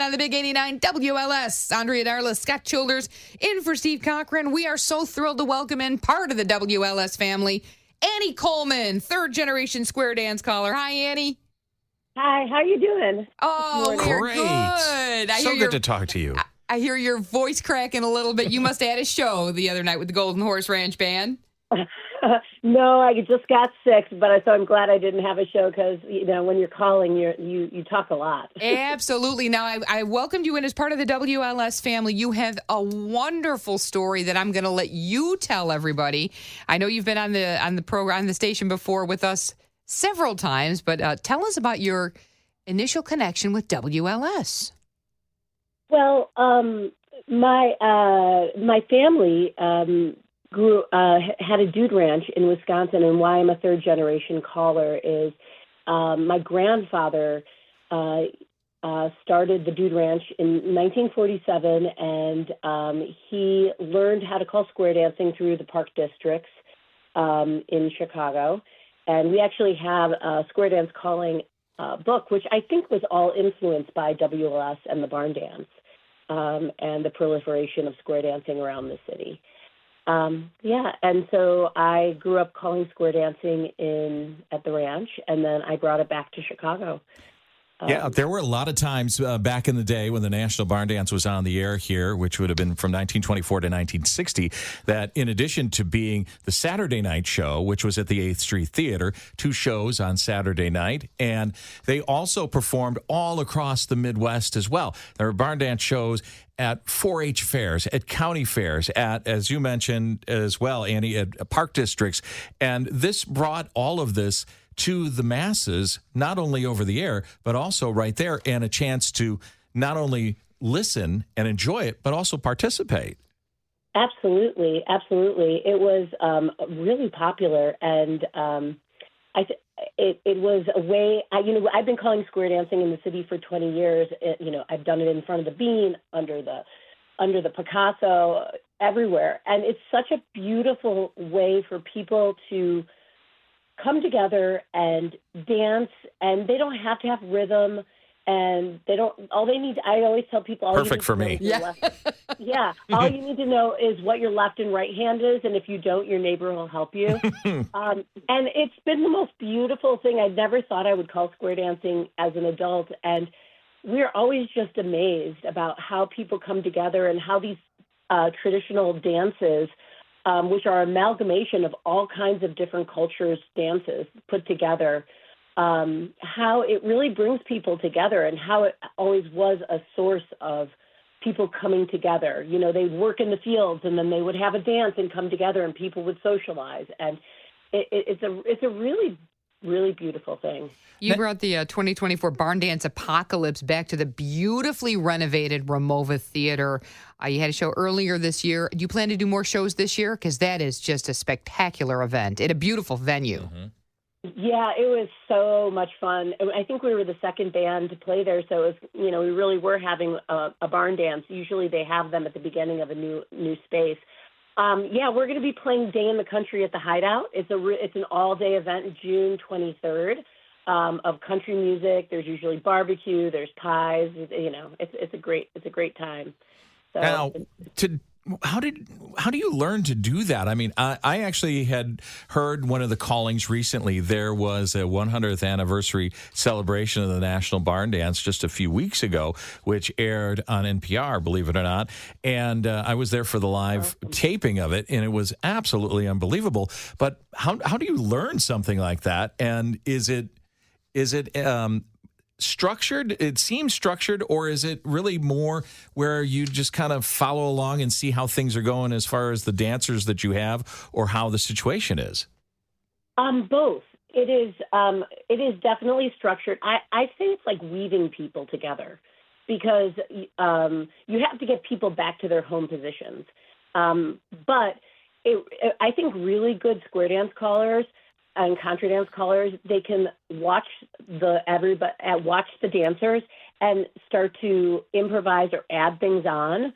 on the Big 89 WLS. Andrea Darla, Scott Childers, in for Steve Cochran. We are so thrilled to welcome in part of the WLS family, Annie Colman, third-generation square dance caller. Hi, Annie. Hi, how you doing? Oh, we're Great. good. So good to talk to you. I hear your voice cracking a little bit. You must have had a show the other night with the Golden Horse Ranch Band. No, I just got sick, but so I'm glad I didn't have a show because, when you're calling, you talk a lot. Absolutely. Now, I welcomed you in as part of the WLS family. You have a wonderful story that I'm going to let you tell everybody. I know you've been on the program, on the station before with us several times, but tell us about your initial connection with WLS. Well, my family had a dude ranch in Wisconsin, and why I'm a third generation caller is my grandfather started the dude ranch in 1947, and he learned how to call square dancing through the park districts in Chicago. And we actually have a square dance calling book, which I think was all influenced by WLS and the barn dance and the proliferation of square dancing around the city. And so I grew up calling square dancing at the ranch, and then I brought it back to Chicago. There were a lot of times back in the day when the National Barn Dance was on the air here, which would have been from 1924 to 1960, that in addition to being the Saturday night show, which was at the 8th Street Theater, 2 shows on Saturday night, and they also performed all across the Midwest as well. There were barn dance shows at 4-H fairs, at county fairs, at, as you mentioned as well, Annie, at park districts. And this brought all of this to the masses, not only over the air, but also right there, and a chance to not only listen and enjoy it, but also participate. Absolutely. It was really popular, and it was a way. I've been calling square dancing in the city for 20 years. I've done it in front of the Bean, under the Picasso, everywhere, and it's such a beautiful way for people to come together and dance, and they don't have to have rhythm, and all they need, I always tell people, perfect for me. All you need to know is what your left and right hand is, and if you don't, your neighbor will help you. And it's been the most beautiful thing. I never thought I would call square dancing as an adult, and we're always just amazed about how people come together and how these traditional dances, which are amalgamation of all kinds of different cultures' dances put together, how it really brings people together, and how it always was a source of people coming together. They'd work in the fields, and then they would have a dance and come together, and people would socialize. And it's a really, really beautiful thing. You brought the 2024 Barn Dance Apocalypse back to the beautifully renovated Ramova Theater. You had a show earlier this year. Do you plan to do more shows this year? Because that is just a spectacular event at a beautiful venue. Mm-hmm. Yeah, it was so much fun. I think we were the second band to play there, so it was, we really were having a barn dance. Usually they have them at the beginning of a new space. We're going to be playing Day in the Country at the Hideout. It's an all-day event, June 23rd, of country music. There's usually barbecue. There's pies. It's a great time. So now, how do you learn to do that? I mean, I actually had heard one of the callings recently. There was a 100th anniversary celebration of the National Barn Dance just a few weeks ago, which aired on NPR, believe it or not. And I was there for the live taping of it, and it was absolutely unbelievable. But how do you learn something like that? And is it structured? It seems structured, or is it really more where you just kind of follow along and see how things are going as far as the dancers that you have, or how the situation is? Both. It is definitely structured. I say it's like weaving people together, because you have to get people back to their home positions. But I think really good square dance callers and contra dance callers, they can watch the dancers and start to improvise or add things on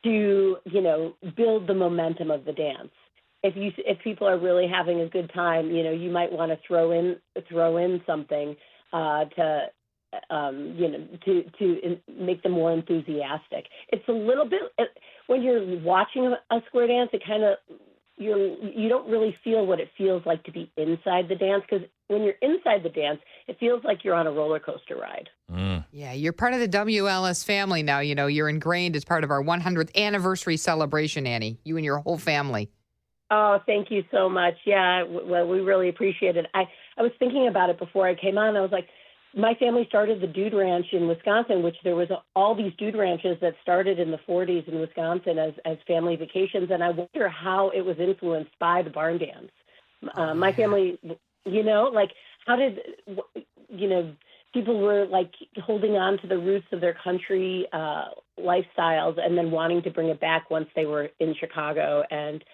to, build the momentum of the dance. If people are really having a good time, you might want to throw in something to make them more enthusiastic. It's a little bit when you're watching a square dance, it kind of you don't really feel what it feels like to be inside the dance, because when you're inside the dance, it feels like you're on a roller coaster ride. Yeah, you're part of the WLS family now. You know, you're ingrained as part of our 100th anniversary celebration, Annie. You and your whole family. Oh, thank you so much. Yeah, well, we really appreciate it. I was thinking about it before I came on. I was like, my family started the Dude Ranch in Wisconsin, which there was all these dude ranches that started in the 40s in Wisconsin as family vacations. And I wonder how it was influenced by the barn dance. My family, like how did, people were like holding on to the roots of their country lifestyles and then wanting to bring it back once they were in Chicago and,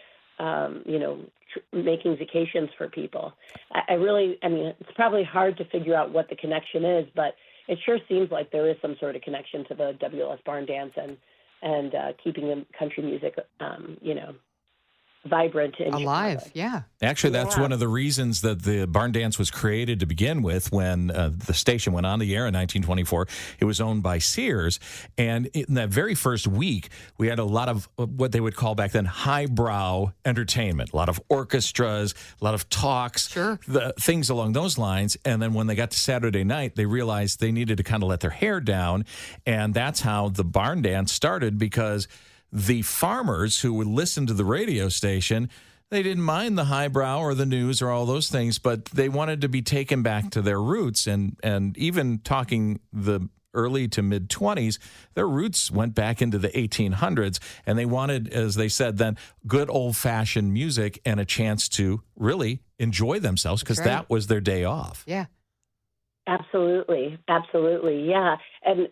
making vacations for people. It's probably hard to figure out what the connection is, but it sure seems like there is some sort of connection to the WLS barn dance and keeping the country music, vibrant and alive. Yeah. Actually, that's one of the reasons that the barn dance was created to begin with. When the station went on the air in 1924, it was owned by Sears. And in that very first week, we had a lot of what they would call back then highbrow entertainment, a lot of orchestras, a lot of talks, things along those lines. And then when they got to Saturday night, they realized they needed to kind of let their hair down. And that's how the barn dance started, because the farmers who would listen to the radio station, they didn't mind the highbrow or the news or all those things, but they wanted to be taken back to their roots. And even talking the early to mid-20s, their roots went back into the 1800s, and they wanted, as they said then, good old-fashioned music and a chance to really enjoy themselves, because that was their day off. Yeah. Absolutely. Yeah. And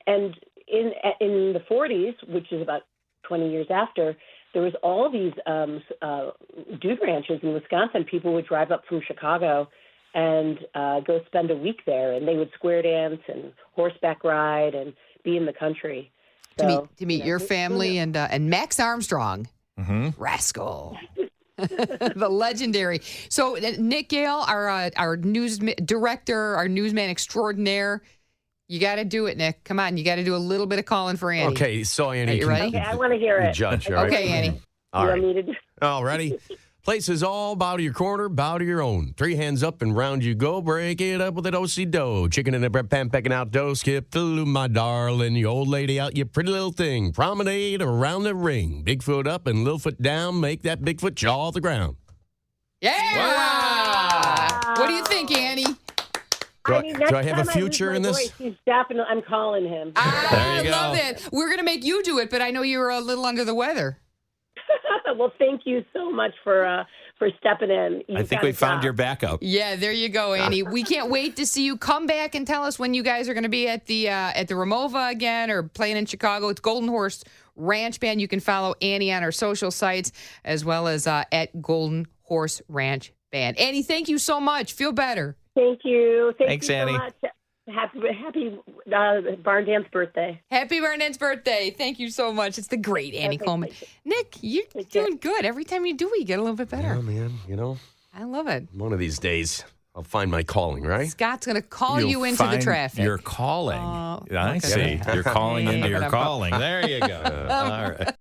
in the 40s, which is about 20 years after, there was all these dude ranches in Wisconsin. People would drive up from Chicago and go spend a week there, and they would square dance and horseback ride and be in the country. So, to meet your family and Max Armstrong, Rascal, the legendary. So Nick Gale, our news director, our newsman extraordinaire. You got to do it, Nick. Come on. You got to do a little bit of calling for Annie. Okay, so Annie. You ready? Okay, I want to hear it. Judge, all right? Okay, Annie. All right. Want me to All righty. Places all, bow to your corner, bow to your own. 3 hands up and round you go. Break it up with an do-si-do. Chicken in a bread pan, pecking out dough. Skip through, my darling. You old lady out, you pretty little thing. Promenade around the ring. Big foot up and little foot down. Make that big foot jaw the ground. Yeah! Wow. What do you think, Annie? Do I have a future in this? He's definitely, I'm calling him. I love it. We're going to make you do it, but I know you're a little under the weather. Well, thank you so much for stepping in. I think we found your backup. Yeah, there you go, Annie. We can't wait to see you come back and tell us when you guys are going to be at the Ramova again or playing in Chicago. It's Golden Horse Ranch Band. You can follow Annie on our social sites as well as at Golden Horse Ranch Band. Annie, thank you so much. Feel better. Thank you. Thanks, you so Annie. much. Happy barn dance birthday. Happy barn dance birthday. Thank you so much. It's the great Annie Colman. Nick, you're doing good. Every time you do it, you get a little bit better. Yeah, man. I love it. One of these days, I'll find my calling, right? Scott's going to call you into the traffic. You're calling. I okay. see. You're calling into your calling. There you go. All right.